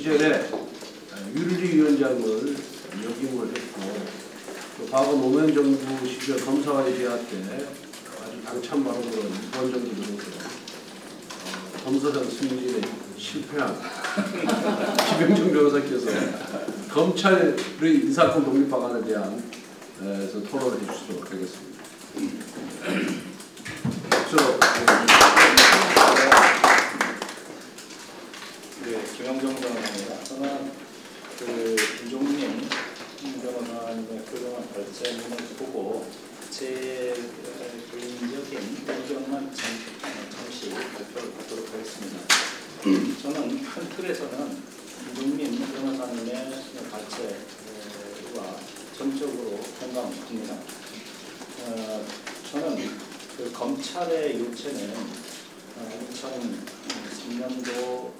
이전에 유리리 위원장을 역임을 했고 또 과거 노무현 정부 시절 검사와의 대화 때 아주 당찬 발언으로 2번 정도 들어서 검사장 승진에 실패한 김영중 변호사께서 검찰의 이 사건 독립 방안에 대한 토론을 해주시도록 하겠습니다. 네, 김영중 변호사입니다. 저는 김종민 변호사님의 그동안 발제문을 보고 제 개인적인 의견만 잠시 발표를 하도록 하겠습니다. 저는 큰 틀에서는 김종민 변호사님의 발제와 전적으로 공감합니다. 저는 그 검찰의 요체는 2003년도부터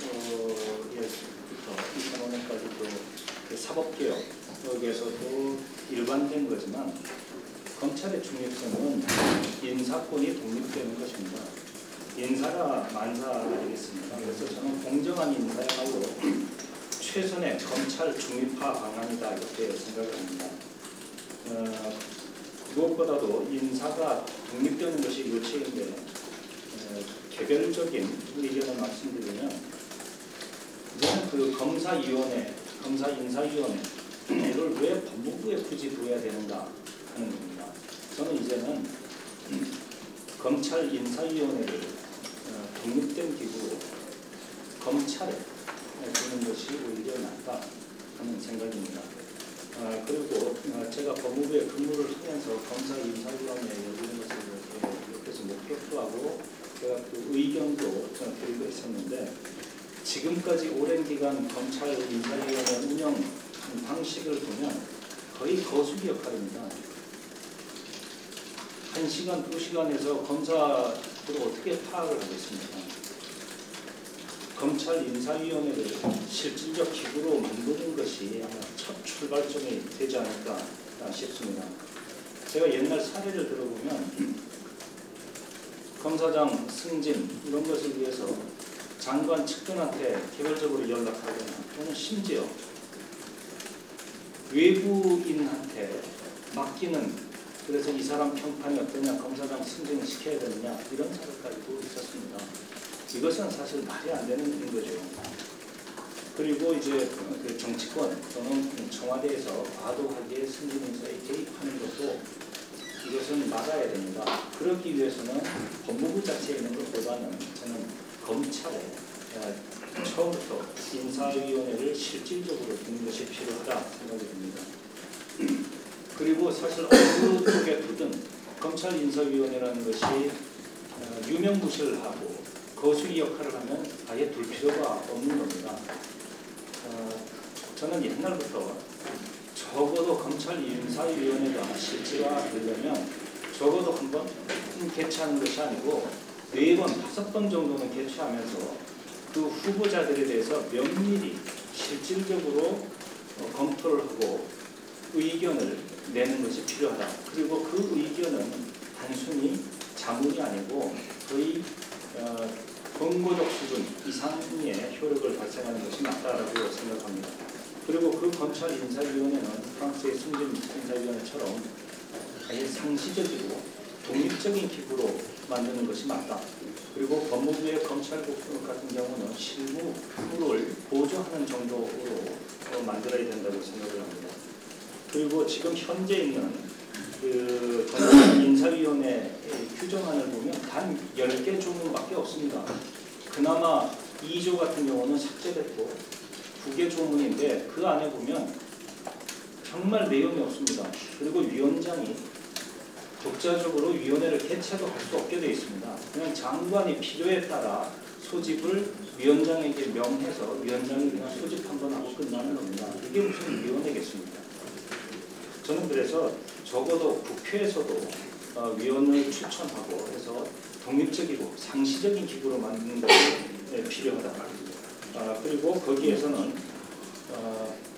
2005년까지도 그 사법개혁에서도 일반된 거지만 검찰의 중립성은 인사권이 독립되는 것입니다. 인사가 만사 아니겠습니까? 그래서 저는 공정한 인사야말로 최선의 검찰 중립화 방안이다 이렇게 생각을 합니다. 무엇보다도 인사가 독립되는 것이 요체인데 개별적인 의견을 말씀드리면 저는 그 검사위원회, 검사인사위원회를 왜 법무부에 굳이 둬야 되는가 하는 겁니다. 저는 이제는 검찰 인사위원회를 독립된 기구로 검찰에 두는 것이 오히려 낫다 하는 생각입니다. 그리고 제가 법무부에 근무를 하면서 검사 인사위원회에 열리는 것을 옆에서 목격도 하고 제가 그 의견도 드리고 있었는데 지금까지 오랜 기간 검찰 인사위원회 운영 방식을 보면 거의 거수기 역할입니다. 1시간, 2시간에서 검사로 어떻게 파악을 하겠습니까? 검찰 인사위원회를 실질적 기구로 만드는 것이 아마 첫 출발점이 되지 않을까 싶습니다. 제가 옛날 사례를 들어보면 검사장 승진 이런 것을 위해서 장관 측근한테 개별적으로 연락하거나 또는 심지어 외부인한테 맡기는 그래서 이 사람 평판이 어떠냐, 검사장 승진을 시켜야 되느냐 이런 사례까지도 있었습니다. 이것은 사실 말이 안 되는 일인 거죠. 그리고 이제 그 정치권 또는 청와대에서 과도하게 승진 인사에 개입하는 것도 이것은 막아야 됩니다. 그러기 위해서는 법무부 자체에 있는 것보다는 저는 검찰에 처음부터 인사위원회를 실질적으로 두는 것이 필요하다 생각이 듭니다. 그리고 사실 어느 쪽에 두든 검찰 인사위원회라는 것이 유명무실을 하고 거수기 역할을 하면 아예 둘 필요가 없는 겁니다. 저는 옛날부터 적어도 검찰 인사위원회가 실제가 되려면 적어도 한 번 개최하는 것이 아니고 4번, 5번 정도는 개최하면서 그 후보자들에 대해서 면밀히 실질적으로 검토를 하고 의견을 내는 것이 필요하다. 그리고 그 의견은 단순히 자문이 아니고 거의 권고적 수준 이상의 효력을 발생하는 것이 맞다라고 생각합니다. 그리고 그 검찰 인사위원회는 프랑스의 승진 인사위원회처럼 아예 상시적이고 독립적인 기구로 만드는 것이 맞다. 그리고 법무부의 검찰국 같은 경우는 실무를 보조하는 정도로 만들어야 된다고 생각을 합니다. 그리고 지금 현재 있는 그 인사위원회 규정안을 보면 단 10개 조문밖에 없습니다. 그나마 2조 같은 경우는 삭제됐고 2개 조문인데 그 안에 보면 정말 내용이 없습니다. 그리고 위원장이 독자적으로 위원회를 개최도 할 수 없게 되어 있습니다. 그냥 장관이 필요에 따라 소집을 위원장에게 명해서 위원장이 그냥 소집 한번 하고 끝나는 겁니다. 이게 무슨 위원회겠습니까? 저는 그래서 적어도 국회에서도 위원을 추천하고 해서 독립적이고 상시적인 기구로 만드는 것이 필요하다. 그리고 거기에서는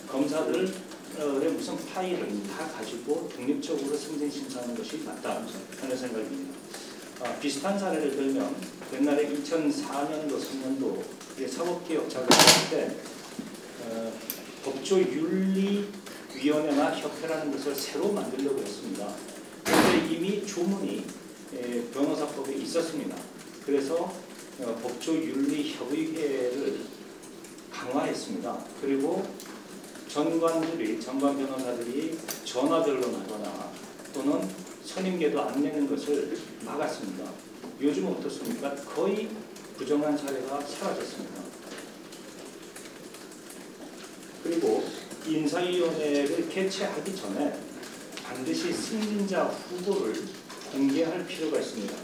검사들의 무슨 파일을 다 가지고 독립적으로 승진 심사하는 것이 맞다 하는 생각입니다. 비슷한 사례를 들면 옛날에 2004년도, 3년도 사법개혁 작업할 때 법조윤리위원회나 협회라는 것을 새로 만들려고 했습니다. 그런데 이미 조문이 변호사법에 있었습니다. 그래서 법조윤리협의회를 강화했습니다. 그리고 전관 변호사들이 전화 변론하거나 또는 선임계도 안 내는 것을 막았습니다. 요즘 어떻습니까? 거의 부정한 사례가 사라졌습니다. 그리고 인사위원회를 개최하기 전에 반드시 승진자 후보를 공개할 필요가 있습니다.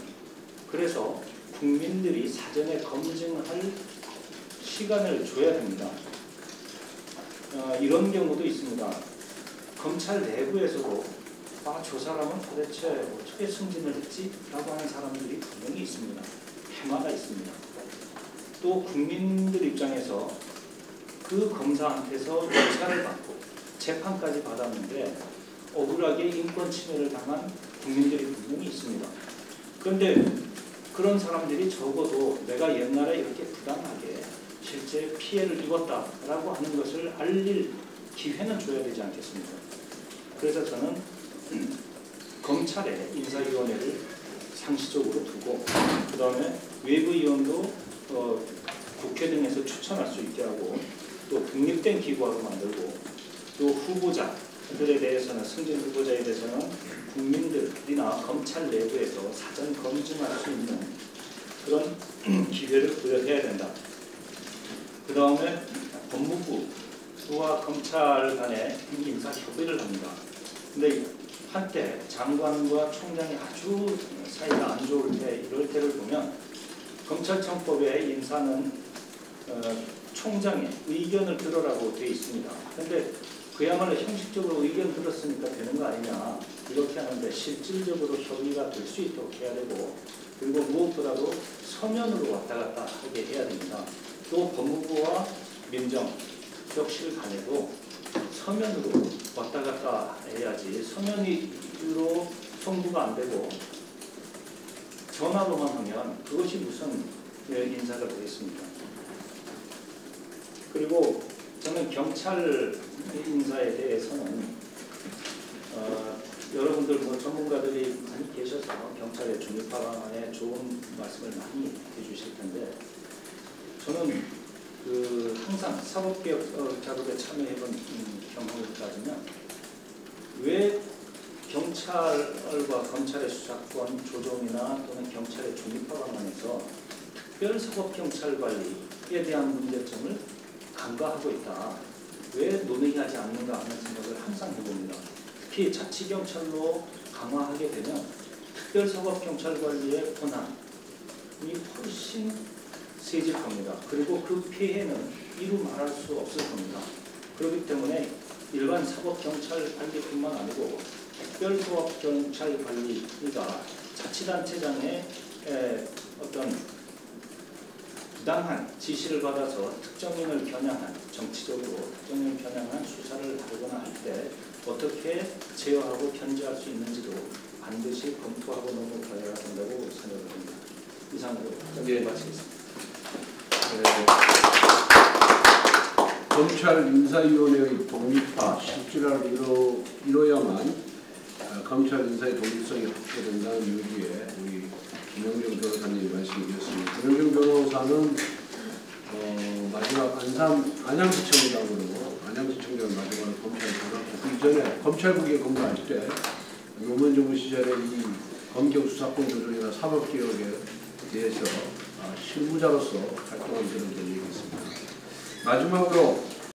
그래서 국민들이 사전에 검증할 시간을 줘야 됩니다. 이런 경우도 있습니다. 검찰 내부에서도 저 사람은 도대체 어떻게 승진을 했지? 라고 하는 사람들이 분명히 있습니다. 해마다 있습니다. 또 국민들 입장에서 그 검사한테서 조사를 받고 재판까지 받았는데 억울하게 인권 침해를 당한 국민들이 분명히 있습니다. 그런데 그런 사람들이 적어도 내가 옛날에 이렇게 부당하게 실제 피해를 입었다라고 하는 것을 알릴 기회는 줘야 되지 않겠습니까? 그래서 저는 검찰의 인사위원회를 상시적으로 두고 그 다음에 외부위원도 국회 등에서 추천할 수 있게 하고 또 독립된 기구로 만들고 또 후보자들에 대해서는 승진 후보자에 대해서는 국민들이나 검찰 내부에서 사전 검증할 수 있는 그런 기회를 부여해야 된다. 그 다음에 법무부와 검찰 간의 인사 협의를 합니다. 근데 한때 장관과 총장이 아주 사이가 안 좋을 때 이럴 때를 보면 검찰청법의 인사는 총장의 의견을 들으라고 되어 있습니다. 그런데 그야말로 형식적으로 의견 들었으니까 되는 거 아니냐 이렇게 하는데 실질적으로 협의가 될 수 있도록 해야 되고 그리고 무엇보다도 서면으로 왔다 갔다 하게 해야 됩니다. 또 법무부와 민정혁실 간에도 서면으로 왔다 갔다 해야지 서면으로 송부가 안 되고 전화로만 하면 그것이 무슨 인사가 되겠습니까? 그리고 저는 경찰 인사에 대해서는 여러분들 전문가들이 많이 계셔서 경찰의 중립화 방안에 좋은 말씀을 많이 해주실 텐데 저는 항상 사법개혁 작업에 참여해본 경험을 따지면 왜 경찰과 검찰의 수사권 조정이나 또는 경찰의 중립화 방안에서 특별사법경찰 관리에 대한 문제점을 간과하고 있다. 왜 논의하지 않는가 하는 생각을 항상 해봅니다. 특히 자치경찰로 강화하게 되면 특별사법경찰 관리의 권한이 훨씬 세질겁니다. 그리고 그 피해는 이루 말할 수 없을 겁니다. 그렇기 때문에 일반 사법경찰 관리뿐만 아니고 특별사법경찰 관리가 자치단체장의 어떤 부당한 지시를 받아서 특정인을 겨냥한 정치적으로 특정인을 겨냥한 수사를 하거나 할 때 어떻게 제어하고 견제할 수 있는지도 반드시 검토하고 넘어가야 된다고 생각을 합니다. 이상으로 마치겠습니다. 검찰 인사위원회의 독립화 실질화를 이뤄야만 검찰 인사의 독립성이 확보된다는 의지에 우리 김영정 변호사님의 말씀이었습니다. 김영정 변호사는 마지막 안양시청장으로 안양시청장을 마지막으로 검찰에 들어갔고 그 이전에 검찰국에 근무할 때 노무현 정부 시절에 이 검경 수사권 조정이나 사법개혁에 대해서 실무자로서 활동한 그런 적이 있습니다. 마지막으로